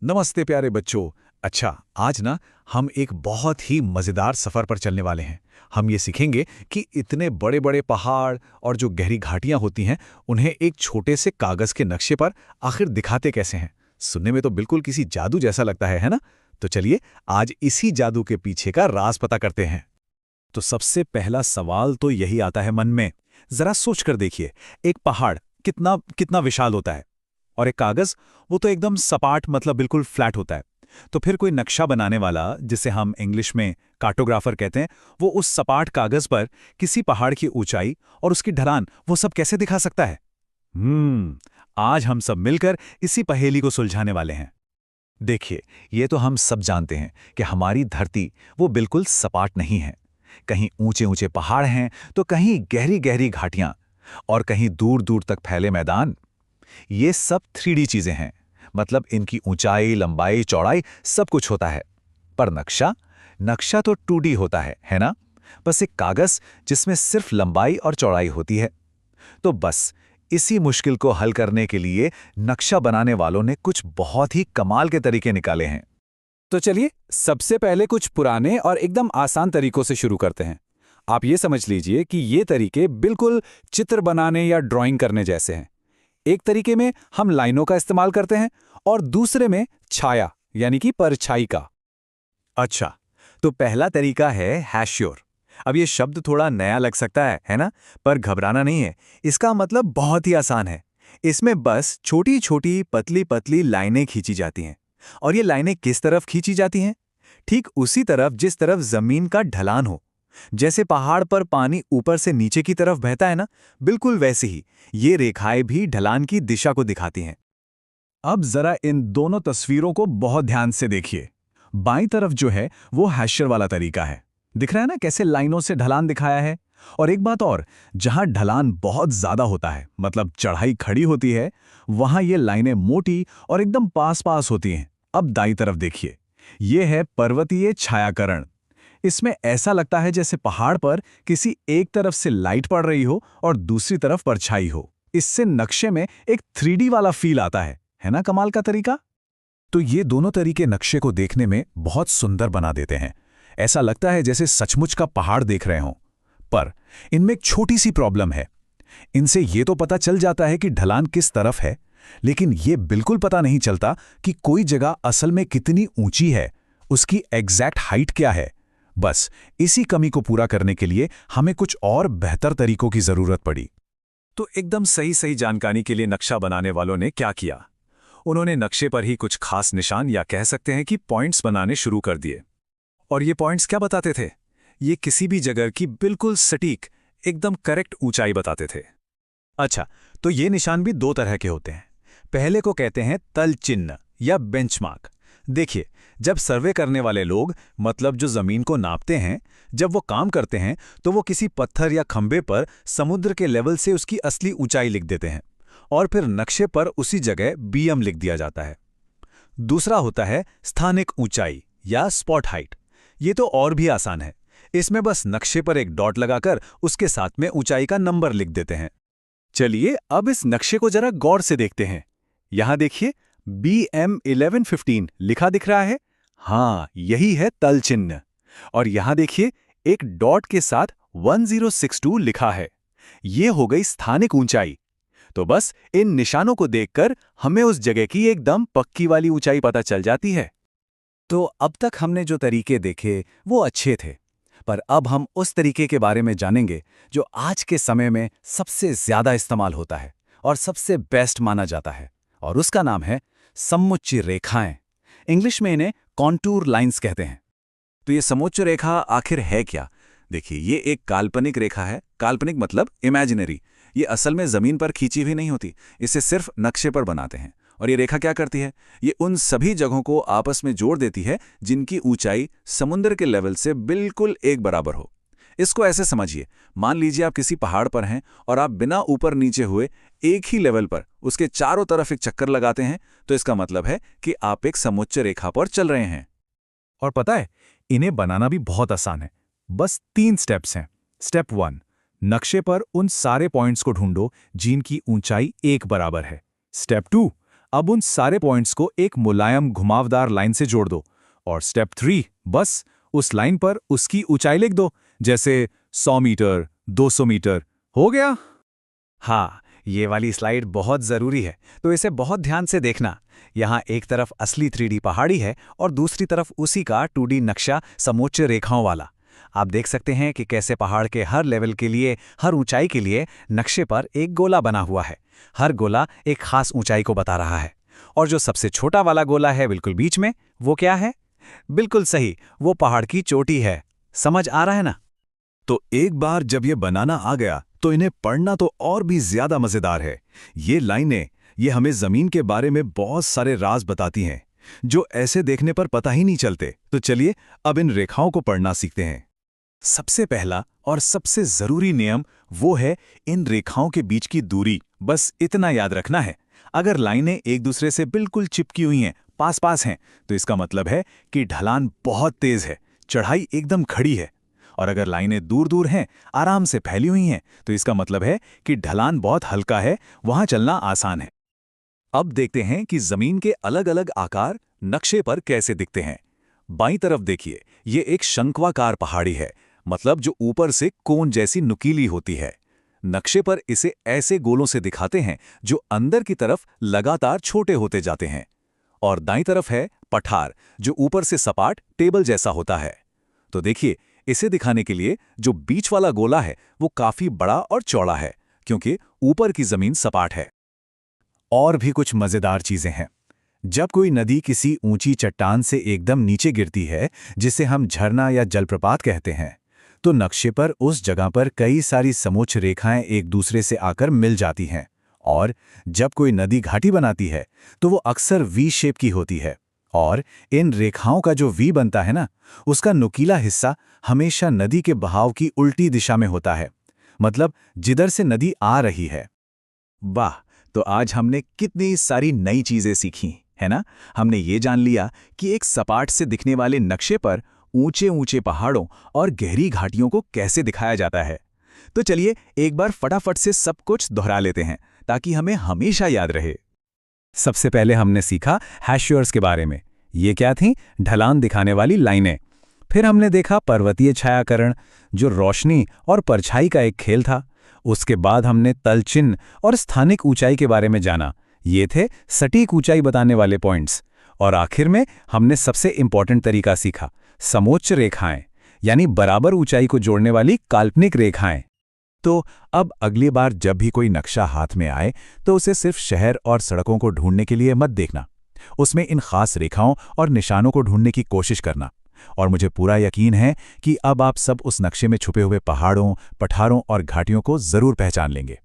नमस्ते प्यारे बच्चों। अच्छा, आज ना हम एक बहुत ही मज़ेदार सफ़र पर चलने वाले हैं। हम ये सीखेंगे कि इतने बड़े बड़े पहाड़ और जो गहरी घाटियां होती हैं, उन्हें एक छोटे से कागज़ के नक्शे पर आखिर दिखाते कैसे हैं। सुनने में तो बिल्कुल किसी जादू जैसा लगता है ना? तो चलिए आज इसी जादू के पीछे का राज पता करते हैं। तो सबसे पहला सवाल तो यही आता है मन में। ज़रा सोच कर देखिए, एक पहाड़ कितना कितना विशाल होता है, और एक कागज वो तो एकदम सपाट, मतलब बिल्कुल फ्लैट होता है। तो फिर कोई नक्शा बनाने वाला, जिसे हम इंग्लिश में कार्टोग्राफर कहते हैं, वो उस सपाट कागज पर किसी पहाड़ की ऊंचाई और उसकी ढलान वो सब कैसे दिखा सकता है? आज हम सब मिलकर इसी पहेली को सुलझाने वाले हैं। देखिए, ये तो हम सब जानते हैं कि हमारी धरती वो बिल्कुल सपाट नहीं है। कहीं ऊंचे ऊंचे पहाड़ हैं, तो कहीं गहरी गहरी घाटियां, और कहीं दूर दूर तक फैले मैदान। ये सब 3D चीजें हैं, मतलब इनकी ऊंचाई, लंबाई, चौड़ाई सब कुछ होता है। पर नक्शा नक्शा तो 2D होता है ना? बस एक कागज जिसमें सिर्फ लंबाई और चौड़ाई होती है। तो बस इसी मुश्किल को हल करने के लिए नक्शा बनाने वालों ने कुछ बहुत ही कमाल के तरीके निकाले हैं। तो चलिए सबसे पहले कुछ पुराने और एकदम आसान तरीकों से शुरू करते हैं। आप ये समझ लीजिए कि ये तरीके बिल्कुल चित्र बनाने या ड्राइंग करने जैसे हैं। एक तरीके में हम लाइनों का इस्तेमाल करते हैं और दूसरे में छाया यानी कि परछाई का। अच्छा, तो पहला तरीका है हैश्योर। अब ये शब्द थोड़ा नया लग सकता है ना? पर घबराना नहीं है, इसका मतलब बहुत ही आसान है। इसमें बस छोटी छोटी पतली पतली लाइनें खींची जाती हैं। और ये लाइनें किस तरफ खींची जाती हैं? ठीक उसी तरफ जिस तरफ जमीन का ढलान हो। जैसे पहाड़ पर पानी ऊपर से नीचे की तरफ बहता है ना, बिल्कुल वैसे ही ये रेखाएं भी ढलान की दिशा को दिखाती हैं। अब जरा इन दोनों तस्वीरों को बहुत ध्यान से देखिए। बाईं तरफ जो है वो हैशर वाला तरीका है। दिख रहा है ना कैसे लाइनों से ढलान दिखाया है? और एक बात और, जहां ढलान बहुत ज्यादा होता है, मतलब चढ़ाई खड़ी होती है, वहां ये लाइनें मोटी और एकदम पास पास होती हैं। अब दाईं तरफ देखिए, ये है पर्वतीय छायाकरण। इसमें ऐसा लगता है जैसे पहाड़ पर किसी एक तरफ से लाइट पड़ रही हो और दूसरी तरफ परछाई हो। इससे नक्शे में एक 3D वाला फील आता है ना? कमाल का तरीका। तो ये दोनों तरीके नक्शे को देखने में बहुत सुंदर बना देते हैं। ऐसा लगता है जैसे सचमुच का पहाड़ देख रहे हों। पर इनमें एक छोटी सी प्रॉब्लम है। इनसे ये तो पता चल जाता है कि ढलान किस तरफ है, लेकिन ये बिल्कुल पता नहीं चलता कि कोई जगह असल में कितनी ऊंची है, उसकी एग्जैक्ट हाइट क्या है। बस इसी कमी को पूरा करने के लिए हमें कुछ और बेहतर तरीकों की जरूरत पड़ी। तो एकदम सही सही जानकारी के लिए नक्शा बनाने वालों ने क्या किया? उन्होंने नक्शे पर ही कुछ खास निशान, या कह सकते हैं कि पॉइंट्स बनाने शुरू कर दिए। और ये पॉइंट्स क्या बताते थे? ये किसी भी जगह की बिल्कुल सटीक, एकदम करेक्ट ऊंचाई बताते थे। अच्छा, तो ये निशान भी दो तरह के होते हैं। पहले को कहते हैं तल चिन्ह या बेंचमार्क। देखिए, जब सर्वे करने वाले लोग, मतलब जो जमीन को नापते हैं, जब वो काम करते हैं, तो वो किसी पत्थर या खंबे पर समुद्र के लेवल से उसकी असली ऊंचाई लिख देते हैं, और फिर नक्शे पर उसी जगह BM लिख दिया जाता है। दूसरा होता है स्थानिक ऊंचाई या स्पॉट हाइट। ये तो और भी आसान है। इसमें बस नक्शे पर एक डॉट लगाकर उसके साथ में ऊंचाई का नंबर लिख देते हैं। चलिए अब इस नक्शे को जरा गौर से देखते हैं। यहां देखिए, BM 1115 लिखा दिख रहा है। हाँ, यही है तल चिन्ह। और यहां देखिए, एक डॉट के साथ 1062 लिखा है। ये हो गई स्थानिक ऊंचाई। तो बस इन निशानों को देखकर हमें उस जगह की एकदम पक्की वाली ऊंचाई पता चल जाती है। तो अब तक हमने जो तरीके देखे वो अच्छे थे, पर अब हम उस तरीके के बारे में जानेंगे जो आज के समय में सबसे ज्यादा इस्तेमाल होता है और सबसे बेस्ट माना जाता है, और उसका नाम है समोच्च रेखाएं। इंग्लिश में इन्हें कॉन्टूर लाइंस कहते हैं। तो ये समोच्च रेखा आखिर है क्या? देखिए, ये एक काल्पनिक रेखा है। काल्पनिक मतलब इमेजिनरी। ये असल में जमीन पर खींची हुई नहीं होती, इसे सिर्फ नक्शे पर बनाते हैं। और ये रेखा क्या करती है? ये उन सभी जगहों को आपस में जोड़ देती है जिनकी ऊंचाई समुद्र के लेवल से बिल्कुल एक बराबर हो। इसको ऐसे समझिए, मान लीजिए आप किसी पहाड़ पर हैं और आप बिना ऊपर नीचे हुए एक ही लेवल पर उसके चारों तरफ एक चक्कर लगाते हैं, तो इसका मतलब है कि आप एक समोच्च रेखा पर चल रहे हैं। और पता है, इन्हें बनाना भी बहुत आसान है। बस 3 स्टेप्स हैं। स्टेप 1, नक्शे पर उन सारे पॉइंट्स को ढूंढो जिनकी ऊंचाई एक बराबर है। स्टेप 2, अब उन सारे पॉइंट्स को एक मुलायम घुमावदार लाइन से जोड़ दो। और स्टेप 3, बस उस लाइन पर उसकी ऊंचाई लिख दो, जैसे 100 मीटर, 200 मीटर। हो गया। हाँ, ये वाली स्लाइड बहुत ज़रूरी है, तो इसे बहुत ध्यान से देखना। यहाँ एक तरफ असली 3D पहाड़ी है और दूसरी तरफ उसी का 2D नक्शा समोच्च रेखाओं वाला। आप देख सकते हैं कि कैसे पहाड़ के हर लेवल के लिए, हर ऊंचाई के लिए नक्शे पर एक गोला बना हुआ है। हर गोला एक खास ऊंचाई को बता रहा है। और जो सबसे छोटा वाला गोला है बिल्कुल बीच में, वो क्या है? बिल्कुल सही, वो पहाड़ की चोटी है। समझ आ रहा है ना? तो एक बार जब ये बनाना आ गया तो इन्हें पढ़ना तो और भी ज्यादा मजेदार है। ये लाइनें ये हमें जमीन के बारे में बहुत सारे राज बताती हैं, जो ऐसे देखने पर पता ही नहीं चलते। तो चलिए अब इन रेखाओं को पढ़ना सीखते हैं। सबसे पहला और सबसे जरूरी नियम वो है इन रेखाओं के बीच की दूरी। बस इतना याद रखना है। अगर लाइनें एक दूसरे से बिल्कुल चिपकी हुई हैं, पास पास हैं, तो इसका मतलब है कि ढलान बहुत तेज है, चढ़ाई एकदम खड़ी है। और अगर लाइनें दूर दूर हैं, आराम से फैली हुई हैं, तो इसका मतलब है कि ढलान बहुत हल्का है, वहां चलना आसान है। अब देखते हैं कि जमीन के अलग अलग आकार नक्शे पर कैसे दिखते हैं। बाईं तरफ देखिए, ये एक शंक्वाकार पहाड़ी है, मतलब जो ऊपर से कोन जैसी नुकीली होती है। नक्शे पर इसे ऐसे गोलों से दिखाते हैं जो अंदर की तरफ लगातार छोटे होते जाते हैं। और दाईं तरफ है पठार, जो ऊपर से सपाट टेबल जैसा होता है। तो देखिए, इसे दिखाने के लिए जो बीच वाला गोला है वो काफी बड़ा और चौड़ा है, क्योंकि ऊपर की जमीन सपाट है। और भी कुछ मजेदार चीजें हैं। जब कोई नदी किसी ऊंची चट्टान से एकदम नीचे गिरती है, जिसे हम झरना या जलप्रपात कहते हैं, तो नक्शे पर उस जगह पर कई सारी समोच्च रेखाएं एक दूसरे से आकर मिल जाती हैं। और जब कोई नदी घाटी बनाती है तो वो अक्सर वी शेप की होती है। और इन रेखाओं का जो वी बनता है ना, उसका नुकीला हिस्सा हमेशा नदी के बहाव की उल्टी दिशा में होता है, मतलब जिधर से नदी आ रही है। वाह, तो आज हमने कितनी सारी नई चीजें सीखी, है ना? हमने ये जान लिया कि एक सपाट से दिखने वाले नक्शे पर ऊंचे ऊंचे पहाड़ों और गहरी घाटियों को कैसे दिखाया जाता है। तो चलिए एक बार फटाफट से सब कुछ दोहरा लेते हैं, ताकि हमें हमेशा याद रहे। सबसे पहले हमने सीखा हैशियर्स के बारे में। ये क्या थी? ढलान दिखाने वाली लाइनें। फिर हमने देखा पर्वतीय छायाकरण, जो रोशनी और परछाई का एक खेल था। उसके बाद हमने तलचिन्ह और स्थानिक ऊंचाई के बारे में जाना। ये थे सटीक ऊंचाई बताने वाले पॉइंट्स। और आखिर में हमने सबसे इंपॉर्टेंट तरीका सीखा, समोच्च रेखाएं, यानी बराबर ऊंचाई को जोड़ने वाली काल्पनिक रेखाएं। तो अब अगली बार जब भी कोई नक्शा हाथ में आए तो उसे सिर्फ शहर और सड़कों को ढूंढने के लिए मत देखना। उसमें इन खास रेखाओं और निशानों को ढूंढने की कोशिश करना। और मुझे पूरा यकीन है कि अब आप सब उस नक्शे में छुपे हुए पहाड़ों, पठारों और घाटियों को जरूर पहचान लेंगे।